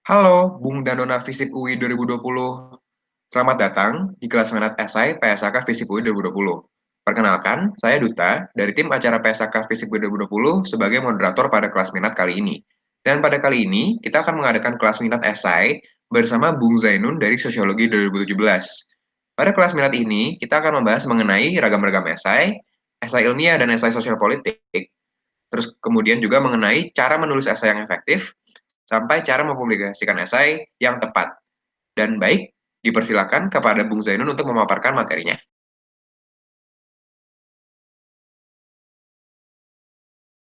Halo, Bung Danona Visip UI 2020. Selamat datang di kelas minat esai PSAK Visip UI 2020. Perkenalkan, saya Duta dari tim acara PSAK Visip UI 2020 sebagai moderator pada kelas minat kali ini. Dan pada kali ini, kita akan mengadakan kelas minat esai bersama Bung Zainun dari Sosiologi 2017. Pada kelas minat ini, kita akan membahas mengenai ragam-ragam esai ilmiah dan esai sosial politik. Terus kemudian juga mengenai cara menulis esai yang efektif, sampai cara mempublikasikan esai yang tepat. Dan baik, dipersilakan kepada Bung Zainun untuk memaparkan materinya.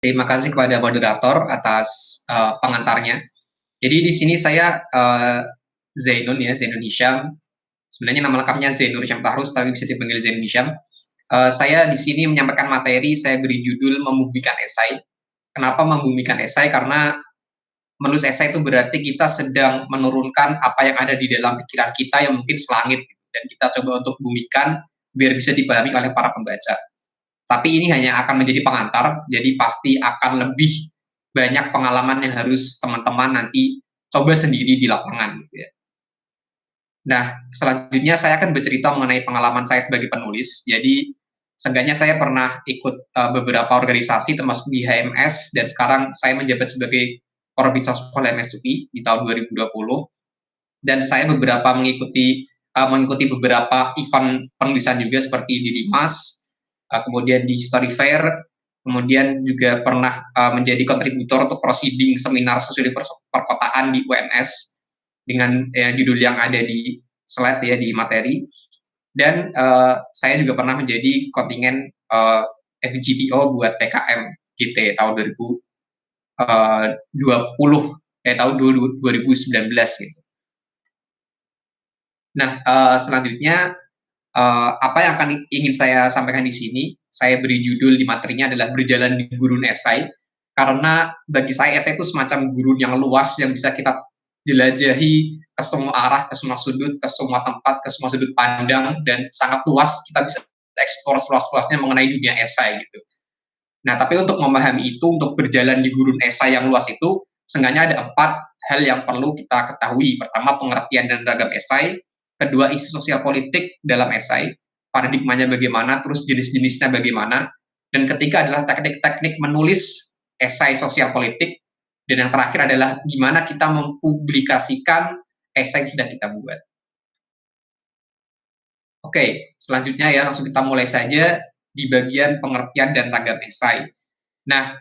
Terima kasih kepada moderator atas pengantarnya. Jadi di sini saya Zainun ya, Zainun Hisham. Sebenarnya nama lengkapnya Zainur Hisham Tahrus, tapi bisa dipanggil Zainun Hisham. Saya di sini menyampaikan materi, saya beri judul membumikan esai. Kenapa membumikan esai? Karena menulis esai itu berarti kita sedang menurunkan apa yang ada di dalam pikiran kita yang mungkin selangit, dan kita coba untuk bumikan biar bisa dipahami oleh para pembaca. Tapi ini hanya akan menjadi pengantar, jadi pasti akan lebih banyak pengalaman yang harus teman-teman nanti coba sendiri di lapangan gitu ya. Nah, selanjutnya saya akan bercerita mengenai pengalaman saya sebagai penulis. Jadi, seenggaknya saya pernah ikut beberapa organisasi termasuk di HMS, dan sekarang saya menjabat sebagai Korbit Sospol MSUI di tahun 2020. Dan saya mengikuti beberapa event penulisan juga seperti di Dimas, kemudian di Story Fair, kemudian juga pernah menjadi kontributor untuk proceeding seminar sosiologi perkotaan di UMS dengan judul yang ada di slide ya, di materi. Dan saya juga pernah menjadi kontingen FGPO buat PKM GT tahun 2020 tahun 2019 gitu. Nah, selanjutnya apa yang ingin saya sampaikan di sini, saya beri judul di materinya adalah berjalan di gurun esai, karena bagi saya esai itu semacam gurun yang luas yang bisa kita jelajahi ke semua arah, ke semua sudut, ke semua tempat, ke semua sudut pandang, dan sangat luas, kita bisa eksplor seluas-luasnya mengenai dunia esai gitu. Nah, tapi untuk memahami itu, untuk berjalan di gurun esai yang luas itu, seenggaknya ada 4 hal yang perlu kita ketahui. Pertama, pengertian dan ragam esai. Kedua, isu sosial politik dalam esai. Paradigmanya bagaimana, terus jenis-jenisnya bagaimana. Dan ketiga adalah teknik-teknik menulis esai sosial politik. Dan yang terakhir adalah gimana kita mempublikasikan esai yang sudah kita buat. Oke, selanjutnya ya, langsung kita mulai saja di bagian pengertian dan ragam esai. Nah,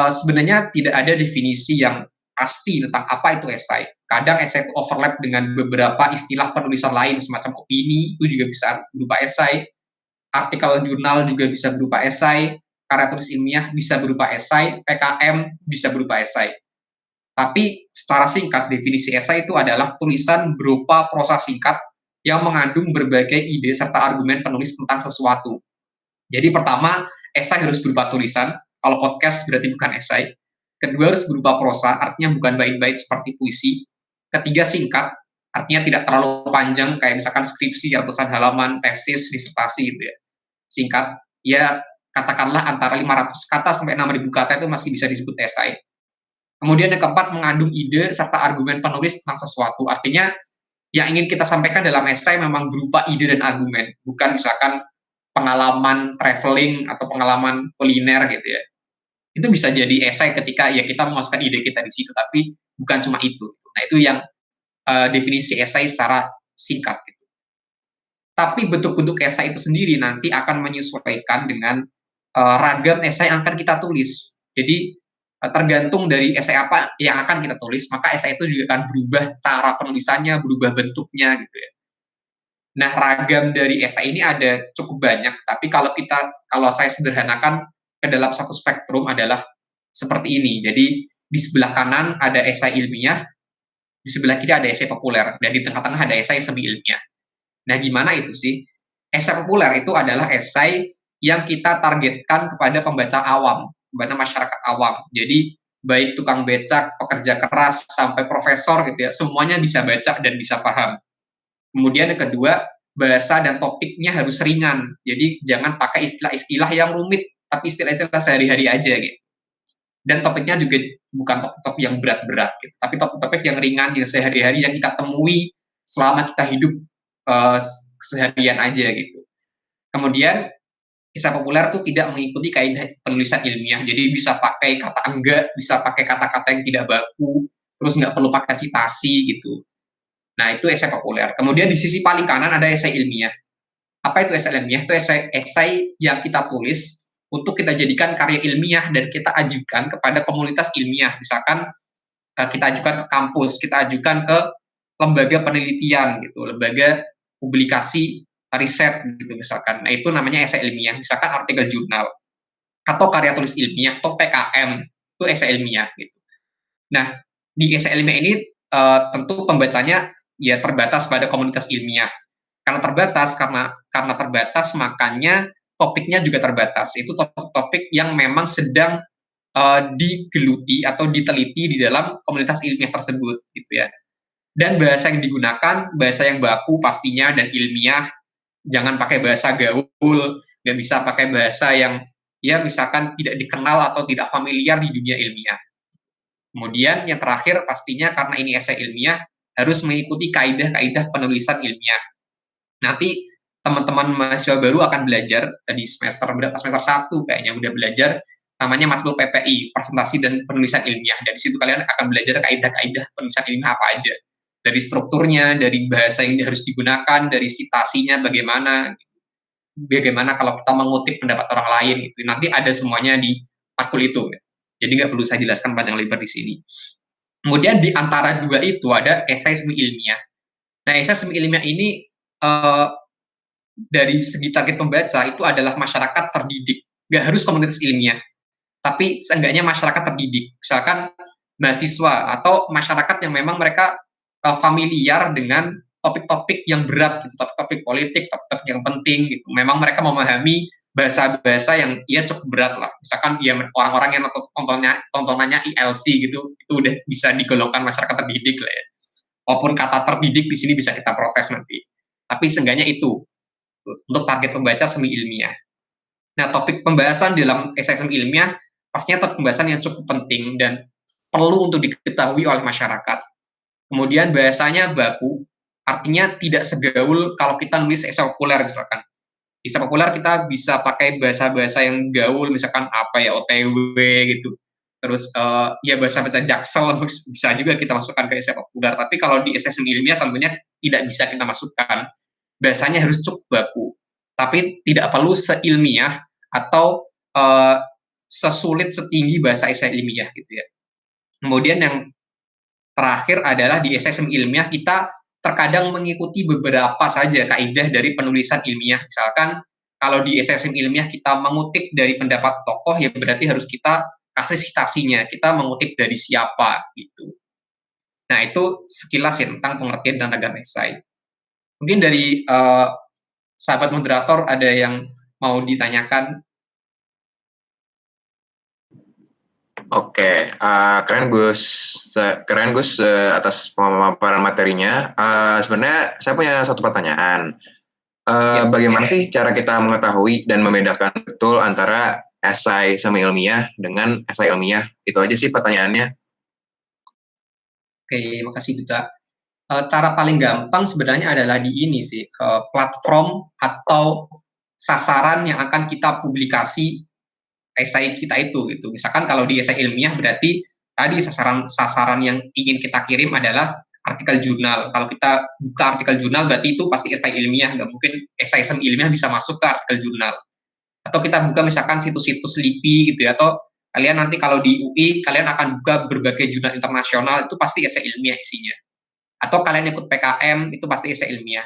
sebenarnya tidak ada definisi yang pasti tentang apa itu esai. Kadang esai itu overlap dengan beberapa istilah penulisan lain, semacam opini itu juga bisa berupa esai, artikel jurnal juga bisa berupa esai, karya tulis ilmiah bisa berupa esai, PKM bisa berupa esai. Tapi secara singkat, definisi esai itu adalah tulisan berupa prosa singkat yang mengandung berbagai ide serta argumen penulis tentang sesuatu. Jadi pertama, esai harus berupa tulisan. Kalau podcast berarti bukan esai. Kedua, harus berupa prosa, artinya bukan bait-bait seperti puisi. Ketiga, singkat, artinya tidak terlalu panjang, kayak misalkan skripsi, ratusan halaman, tesis, disertasi gitu ya. Singkat, ya katakanlah antara 500 kata sampai 6.000 kata itu masih bisa disebut esai. Kemudian yang keempat, mengandung ide serta argumen penulis tentang sesuatu. Artinya, yang ingin kita sampaikan dalam esai memang berupa ide dan argumen, bukan misalkan pengalaman traveling atau pengalaman kuliner gitu ya. Itu bisa jadi esai ketika ya kita memasukkan ide kita di situ, tapi bukan cuma itu. Nah, itu yang definisi esai secara singkat gitu. Tapi bentuk-bentuk esai itu sendiri nanti akan menyesuaikan dengan ragam esai yang akan kita tulis. Jadi tergantung dari esai apa yang akan kita tulis, maka esai itu juga akan berubah cara penulisannya, berubah bentuknya gitu ya. Nah, ragam dari esai ini ada cukup banyak, tapi kalau saya sederhanakan ke dalam satu spektrum adalah seperti ini. Jadi di sebelah kanan ada esai ilmiah, di sebelah kiri ada esai populer, dan di tengah-tengah ada esai semi ilmiah. Nah, gimana itu sih? Esai populer itu adalah esai yang kita targetkan kepada pembaca awam, kepada masyarakat awam. Jadi baik tukang becak, pekerja keras, sampai profesor gitu ya, semuanya bisa baca dan bisa paham. Kemudian yang kedua, bahasa dan topiknya harus ringan. Jadi jangan pakai istilah-istilah yang rumit, tapi istilah-istilah sehari-hari aja gitu. Dan topiknya juga bukan topik-topik yang berat-berat, gitu, tapi topik-topik yang ringan, yang sehari-hari yang kita temui selama kita hidup uh, seharian aja gitu. Kemudian kisah populer tuh tidak mengikuti kaidah penulisan ilmiah, jadi bisa pakai kata enggak, bisa pakai kata-kata yang tidak baku, terus nggak perlu pakai citasi gitu. Nah, itu esai populer. Kemudian di sisi paling kanan ada esai ilmiah. Apa itu esai ilmiah? Itu esai yang kita tulis untuk kita jadikan karya ilmiah dan kita ajukan kepada komunitas ilmiah. Misalkan kita ajukan ke kampus, kita ajukan ke lembaga penelitian gitu, lembaga publikasi riset gitu misalkan. Nah, itu namanya esai ilmiah, misalkan artikel jurnal atau karya tulis ilmiah atau PKM, itu esai ilmiah gitu. Nah, di esai ilmiah ini tentu pembacanya ya terbatas pada komunitas ilmiah. Karena terbatas makanya topiknya juga terbatas. Itu topik-topik yang memang sedang digeluti atau diteliti di dalam komunitas ilmiah tersebut gitu ya. Dan bahasa yang digunakan bahasa yang baku pastinya dan ilmiah. Jangan pakai bahasa gaul, nggak bisa pakai bahasa yang ya misalkan tidak dikenal atau tidak familiar di dunia ilmiah. Kemudian yang terakhir pastinya karena ini esai ilmiah harus mengikuti kaidah-kaidah penulisan ilmiah. Nanti teman-teman mahasiswa baru akan belajar di semester berapa, semester 1 kayaknya udah belajar namanya matkul PPI, presentasi dan penulisan ilmiah. Dan di situ kalian akan belajar kaidah-kaidah penulisan ilmiah apa aja. Dari strukturnya, dari bahasa yang harus digunakan, dari citasinya bagaimana kalau kita mengutip pendapat orang lain gitu. Nanti ada semuanya di matkul itu. Gitu. Jadi nggak perlu saya jelaskan panjang lebar di sini. Kemudian di antara dua itu ada esai semi ilmiah. Nah, esai semi ilmiah ini dari segi target pembaca itu adalah masyarakat terdidik. Nggak harus komunitas ilmiah, tapi seenggaknya masyarakat terdidik. Misalkan mahasiswa atau masyarakat yang memang mereka familiar dengan topik-topik yang berat, gitu, topik-topik politik, topik-topik yang penting, gitu. Memang mereka memahami bahasa-bahasa yang ya cukup berat lah. Misalkan ya orang-orang yang tontonannya ILC gitu, itu udah bisa digolongkan masyarakat terdidik lah ya. Walaupun kata terdidik di sini bisa kita protes nanti. Tapi seenggaknya itu untuk target pembaca semi ilmiah. Nah, topik pembahasan dalam esai semi ilmiah pastinya topik pembahasan yang cukup penting dan perlu untuk diketahui oleh masyarakat. Kemudian bahasanya baku, artinya tidak segaul kalau kita nulis esai populer misalkan. Esai populer kita bisa pakai bahasa-bahasa yang gaul, misalkan apa ya, OTW gitu. Terus ya bahasa-bahasa jaksel bisa juga kita masukkan ke esai populer. Tapi kalau di esai semi ilmiah tentunya tidak bisa kita masukkan. Bahasanya harus cukup baku, tapi tidak perlu seilmiah atau sesulit setinggi bahasa esai ilmiah gitu ya. Kemudian yang terakhir adalah di esai semi ilmiah kita terkadang mengikuti beberapa saja kaidah dari penulisan ilmiah. Misalkan kalau di esai semi ilmiah kita mengutip dari pendapat tokoh ya berarti harus kita kasih citasinya, kita mengutip dari siapa gitu. Nah, itu sekilas ya tentang pengertian dan ragam esai. Mungkin dari sahabat moderator ada yang mau ditanyakan? Oke, keren Gus atas pemaparan materinya. Sebenarnya saya punya satu pertanyaan. Ya, Bagaimana sih cara kita mengetahui dan membedakan betul antara esai semi ilmiah dengan esai ilmiah? Itu aja sih pertanyaannya. oke, makasih Duta. Cara paling gampang sebenarnya adalah di ini sih, platform atau sasaran yang akan kita publikasi esai kita itu gitu. Misalkan kalau di esai ilmiah berarti tadi sasaran yang ingin kita kirim adalah artikel jurnal. Kalau kita buka artikel jurnal berarti itu pasti esai ilmiah, nggak mungkin esai semi ilmiah bisa masuk ke artikel jurnal. Atau kita buka misalkan situs-situs LIPI gitu ya, atau kalian nanti kalau di UI kalian akan buka berbagai jurnal internasional itu pasti esai ilmiah isinya. Atau kalian ikut PKM itu pasti esai ilmiah.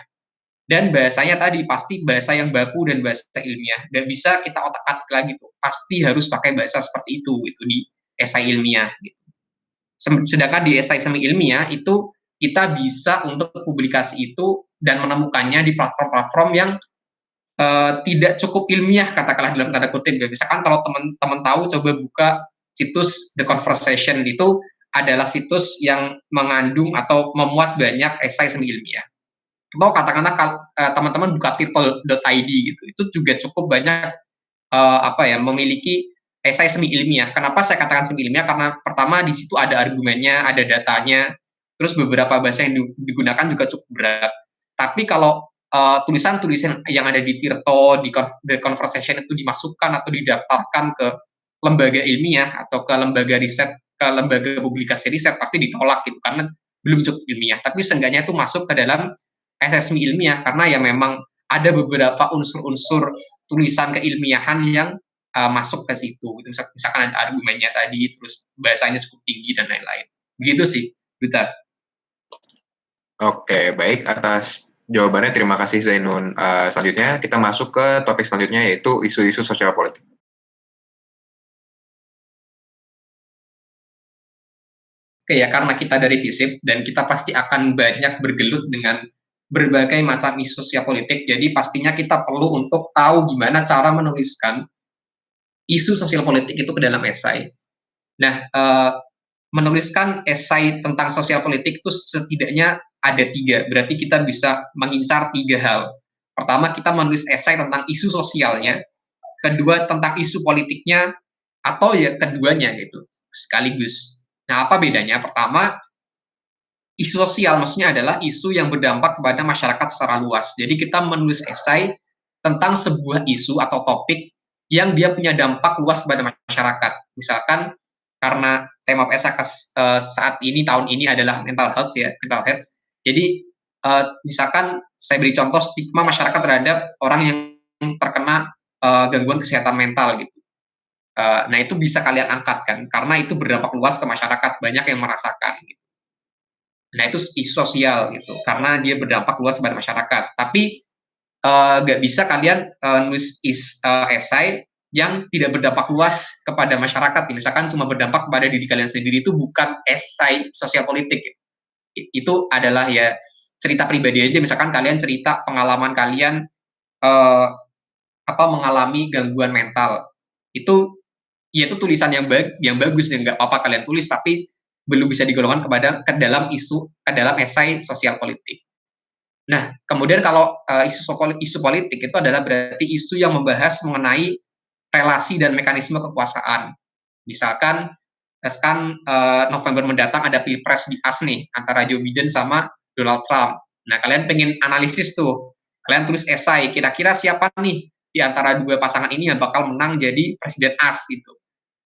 Dan bahasanya tadi pasti bahasa yang baku dan bahasa ilmiah. Gak bisa kita otak-atik lagi tuh. Pasti harus pakai bahasa seperti itu di esai ilmiah. Gitu. Sedangkan di esai semi ilmiah itu kita bisa untuk publikasi itu dan menemukannya di platform-platform yang tidak cukup ilmiah katakanlah dalam tanda kutip. Misalkan kalau teman-teman tahu coba buka situs The Conversation itu adalah situs yang mengandung atau memuat banyak esai semi ilmiah. Atau katakanlah teman-teman buka title.id gitu, itu juga cukup banyak memiliki esai semi ilmiah. Kenapa saya katakan semi ilmiah? Karena pertama di situ ada argumennya, ada datanya, terus beberapa bahasa yang digunakan juga cukup berat. Tapi kalau tulisan-tulisan yang ada di Tirto, di The Conversation itu dimasukkan atau didaftarkan ke lembaga ilmiah atau ke lembaga riset, ke lembaga publikasi riset, pasti ditolak gitu, karena belum cukup ilmiah. Tapi seenggaknya itu masuk ke dalam SSMI ilmiah, karena ya memang ada beberapa unsur-unsur tulisan keilmiahan yang masuk ke situ. Gitu. Misalkan ada argumennya tadi, terus bahasanya cukup tinggi dan lain-lain. Begitu sih, Duta. Oke, baik atas jawabannya. Terima kasih Zainun. Selanjutnya kita masuk ke topik selanjutnya yaitu isu-isu sosial politik. Oke ya, karena kita dari FISIP dan kita pasti akan banyak bergelut dengan berbagai macam isu sosial politik, jadi pastinya kita perlu untuk tahu gimana cara menuliskan isu sosial politik itu ke dalam esai. Nah, menuliskan esai tentang sosial politik itu setidaknya ada 3, berarti kita bisa mengincar 3 hal. Pertama, kita menulis esai tentang isu sosialnya, kedua tentang isu politiknya, atau ya keduanya gitu, sekaligus. Nah, apa bedanya? Pertama, isu sosial maksudnya adalah isu yang berdampak kepada masyarakat secara luas. Jadi kita menulis esai tentang sebuah isu atau topik yang dia punya dampak luas kepada masyarakat. Misalkan karena tema PSK saat ini tahun ini adalah mental health ya, mental health. Jadi misalkan saya beri contoh stigma masyarakat terhadap orang yang terkena gangguan kesehatan mental gitu. Nah itu bisa kalian angkat kan, karena itu berdampak luas ke masyarakat, banyak yang merasakan. Gitu. Nah itu isu sosial gitu, karena dia berdampak luas kepada masyarakat. Tapi nggak bisa kalian nulis esai yang tidak berdampak luas kepada masyarakat. Misalkan cuma berdampak kepada diri kalian sendiri, itu bukan esai sosial politik. Itu adalah ya cerita pribadi aja. Misalkan kalian cerita pengalaman kalian mengalami gangguan mental. Itu ya itu tulisan yang bagus, yang nggak apa-apa kalian tulis, tapi belum bisa digolongkan ke dalam esai sosial politik. Nah, kemudian kalau isu politik itu adalah berarti isu yang membahas mengenai relasi dan mekanisme kekuasaan. Misalkan November mendatang ada pilpres di AS nih antara Joe Biden sama Donald Trump. Nah, kalian pengen analisis tuh, kalian tulis esai, kira-kira siapa nih di antara dua pasangan ini yang bakal menang jadi presiden AS gitu.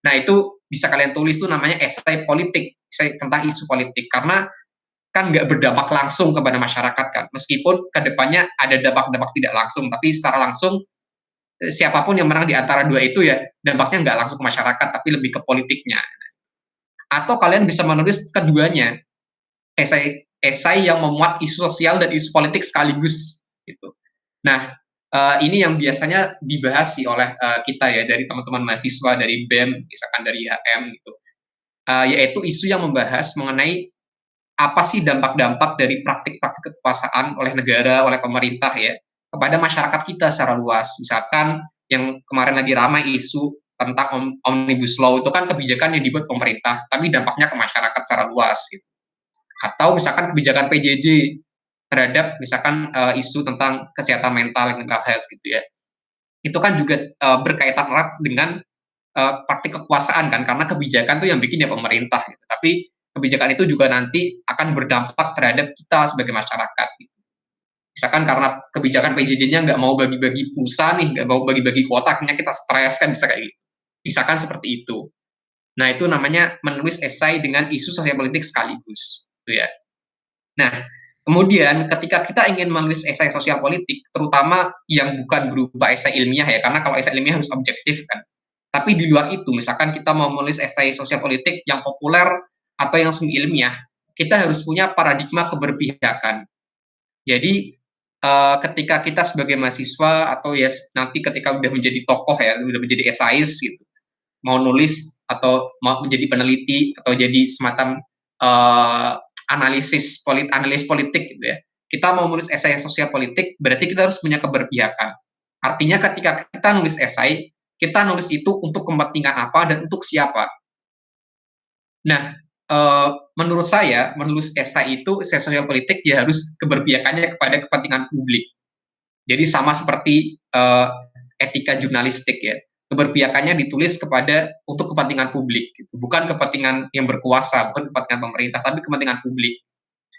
Nah, itu bisa kalian tulis tuh namanya esai politik, esai tentang isu politik, karena kan nggak berdampak langsung kepada masyarakat kan, meskipun kedepannya ada dampak-dampak tidak langsung, tapi secara langsung siapapun yang menang di antara dua itu ya dampaknya nggak langsung ke masyarakat, tapi lebih ke politiknya. Atau kalian bisa menulis keduanya, esai yang memuat isu sosial dan isu politik sekaligus gitu. Nah, ini yang biasanya dibahas sih oleh kita ya, dari teman-teman mahasiswa, dari BEM, misalkan dari HM gitu. Yaitu isu yang membahas mengenai apa sih dampak-dampak dari praktik-praktik kekuasaan oleh negara, oleh pemerintah ya, kepada masyarakat kita secara luas. Misalkan yang kemarin lagi ramai isu tentang Omnibus Law, itu kan kebijakan yang dibuat pemerintah, tapi dampaknya ke masyarakat secara luas. Gitu. Atau misalkan kebijakan PJJ terhadap misalkan isu tentang kesehatan mental health gitu ya. Itu kan juga berkaitan erat dengan praktik kekuasaan kan, karena kebijakan itu yang bikin ya pemerintah gitu. Tapi kebijakan itu juga nanti akan berdampak terhadap kita sebagai masyarakat. Gitu. Misalkan karena kebijakan PJJ-nya nggak mau bagi-bagi pulsa nih, nggak mau bagi-bagi kuota, akhirnya kita stres kan, bisa kayak gitu. Misalkan seperti itu. Nah itu namanya menulis esai dengan isu sosial politik sekaligus. Gitu ya. Nah kemudian ketika kita ingin menulis esai sosial politik, terutama yang bukan berupa esai ilmiah ya, karena kalau esai ilmiah harus objektif kan. Tapi di luar itu, misalkan kita mau menulis esai sosial politik yang populer atau yang semi ilmiah, kita harus punya paradigma keberpihakan. Jadi ketika kita sebagai mahasiswa atau ya nanti ketika udah menjadi tokoh ya, udah menjadi esais gitu, mau nulis atau mau menjadi peneliti atau jadi semacam analis politik gitu ya. Kita mau nulis esai sosial politik, berarti kita harus punya keberpihakan. Artinya ketika kita nulis esai, kita nulis itu untuk kepentingan apa dan untuk siapa. Nah, menurut saya, menulis esai itu, esai sosial politik, ya harus keberpihakannya kepada kepentingan publik. Jadi sama seperti etika jurnalistik ya. keberpihakannya ditulis kepada untuk kepentingan publik, gitu. Bukan kepentingan yang berkuasa, bukan kepentingan pemerintah, tapi kepentingan publik.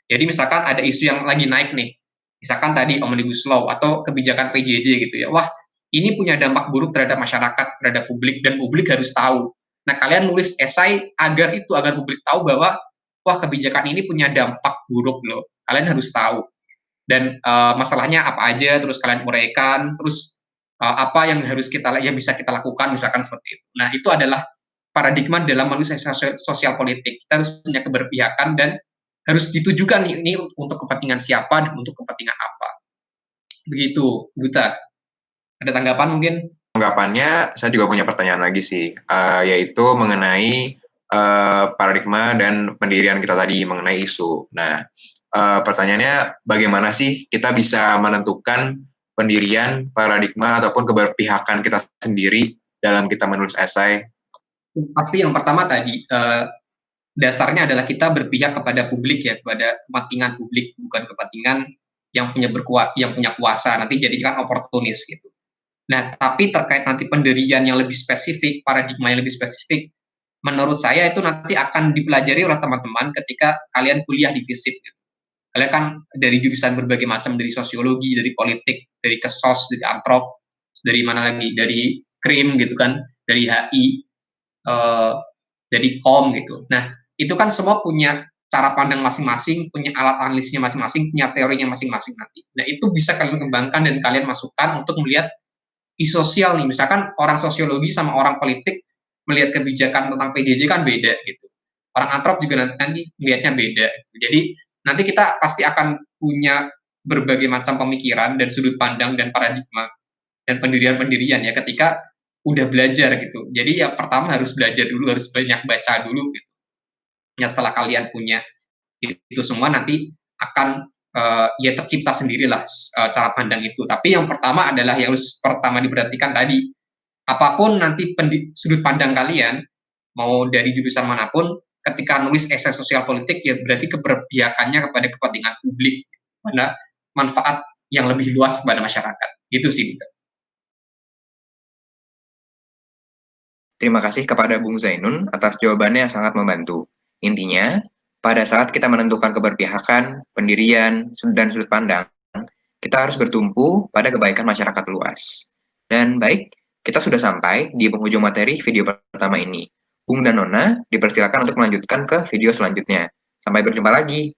Jadi misalkan ada isu yang lagi naik nih, misalkan tadi Omnibus Law atau kebijakan PJJ gitu ya, wah ini punya dampak buruk terhadap masyarakat, terhadap publik, dan publik harus tahu. Nah, kalian nulis esai agar publik tahu bahwa, wah kebijakan ini punya dampak buruk loh, kalian harus tahu. Dan masalahnya apa aja, terus kalian uraikan, terus apa yang yang bisa kita lakukan, misalkan seperti itu. Nah, itu adalah paradigma dalam menulis sosial politik. Kita harus punya keberpihakan dan harus ditujukan ini untuk kepentingan siapa dan untuk kepentingan apa. Begitu, Duta. Ada tanggapan mungkin? Tanggapannya, saya juga punya pertanyaan lagi sih, yaitu mengenai paradigma dan pendirian kita tadi mengenai isu. Nah, pertanyaannya bagaimana sih kita bisa menentukan pendirian, paradigma, ataupun keberpihakan kita sendiri dalam kita menulis esai? Pasti yang pertama tadi, dasarnya adalah kita berpihak kepada publik ya, kepada kepentingan publik, bukan kepentingan yang punya kuasa, nanti jadikan oportunis gitu. Nah, tapi terkait nanti pendirian yang lebih spesifik, paradigma yang lebih spesifik, menurut saya itu nanti akan dipelajari oleh teman-teman ketika kalian kuliah di FISIP. Gitu. Kalian kan dari jurusan berbagai macam, dari sosiologi, dari politik, dari kesos, dari antrop, dari mana lagi, dari KRIM gitu kan, dari HI, dari KOM gitu. Nah, itu kan semua punya cara pandang masing-masing, punya alat analisnya masing-masing, punya teorinya masing-masing nanti. Nah, itu bisa kalian kembangkan dan kalian masukkan untuk melihat isu sosial nih, misalkan orang sosiologi sama orang politik melihat kebijakan tentang PJJ kan beda gitu. Orang antrop juga nanti melihatnya beda. Gitu. Jadi nanti kita pasti akan punya berbagai macam pemikiran dan sudut pandang dan paradigma dan pendirian-pendirian ya ketika udah belajar gitu. Jadi ya pertama harus belajar dulu, harus banyak baca dulu gitu. Ya setelah kalian punya itu semua nanti akan ya tercipta sendirilah cara pandang itu. Tapi yang pertama adalah yang harus pertama diperhatikan tadi, apapun nanti sudut pandang kalian, mau dari jurusan manapun, ketika nulis esai sosial politik ya berarti keberpihakannya kepada kepentingan publik, pada manfaat yang lebih luas kepada masyarakat. Itu sih. Terima kasih kepada Bung Zainun atas jawabannya yang sangat membantu. Intinya, pada saat kita menentukan keberpihakan, pendirian, dan sudut pandang, kita harus bertumpu pada kebaikan masyarakat luas. Dan baik, kita sudah sampai di penghujung materi video pertama ini. Bung dan Nona dipersilakan untuk melanjutkan ke video selanjutnya. Sampai berjumpa lagi.